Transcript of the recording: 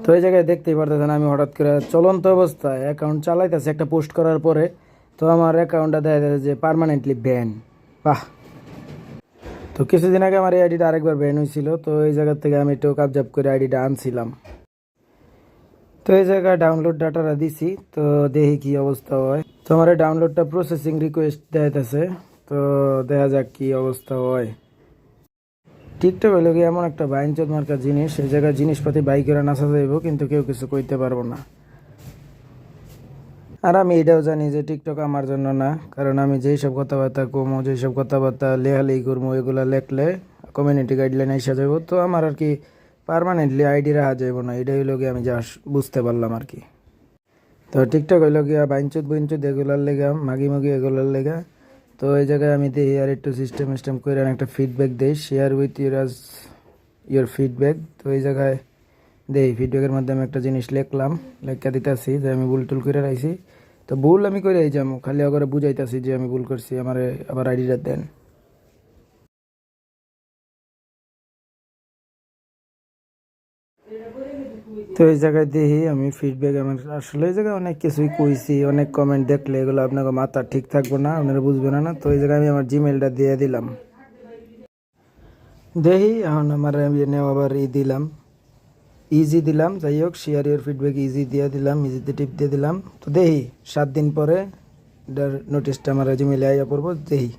তো এই জায়গায় দেখতেই পারতেছেন আমি হঠাৎ করে চলন্ত অবস্থায় অ্যাকাউন্ট চালাইতেছি একটা পোস্ট করার পরে, তো আমার অ্যাকাউন্টটা দেখা যাচ্ছে যে পার্মানেন্টলি ব্যান। বাহ! তো কিছুদিন আগে আমার এই আইডিটা আরেকবার ব্যান হয়েছিল, তো এই জায়গা থেকে আমি একটু কাবজাব করে আইডিটা আনছিলাম। তো এই জায়গায় ডাউনলোড ডাটাটা দিছি, তো দেখি কি অবস্থা হয়। তো আমার এই ডাউনলোডটা প্রসেসিং রিকোয়েস্ট দেখাইতেছে, তো দেখা যাক কি অবস্থা হয়। টিকটক হইল কি এমন একটা বাইনচোদ মার্কা জিনিস, এই জায়গায় জিনিসপাতি বাই করে নাচা যাইব কিন্তু কেউ কিছু কইতে পারবো না। আর আমি এটাও জানি যে টিকটক আমার জন্য না, কারণ আমি যেই সব কথাবার্তা কমো, যেই সব কথাবার্তা লেহালেই করবো, এগুলা লেখলে কমিউনিটি গাইডলাইন এসে যাব, তো আমার আর কি পার্মানেন্টলি আইডি রাখা যাইব না। এটাই হইল গিয়ে আমি যা বুঝতে পারলাম আর কি। তো টিকটক হইল গিয়া বাইনচুদ বইনচুদ এগুলার লেগা, মাগি মাগি এগুলার লেগা। তো এই জায়গায় আমি দিই আর একটু সিস্টেম করে একটা ফিডব্যাক দেই, শেয়ার উইথ ইউর ফিডব্যাক। তো এই জায়গায় দেই ফিডব্যাকের মধ্যে আমি একটা জিনিস লিখলাম, লেখা দিতেছি যে আমি ভুল টুল করে রাখছি। তো ভুল আমি করে যাবো, খালি ওকে বুঝাইতেছি যে আমি ভুল করছি, আমার আবার আইডিটা দেন। তো এই জায়গায় দেখি আমি ফিডব্যাক, আমার আসলে এই জায়গায় অনেক কিছুই কইছি, অনেক কমেন্ট দেখলে এগুলো আপনাকে মাথা ঠিক থাকবো না, আপনারা বুঝবেন না। তো এই জায়গায় আমি আমার জিমেলটা দিয়ে দিলাম, দেখি এখন আমার আবার দিলাম, ইজি দিলাম। যাই হোক, শেয়ার ইউর ফিডব্যাক ইজি দিয়ে দিলাম, ইজিতে টিপ দিয়ে দিলাম। তো দেখি 7 দিন পরে এটার নোটিশটা আমার জিমেলে আইয়া পড়বো, দেখি।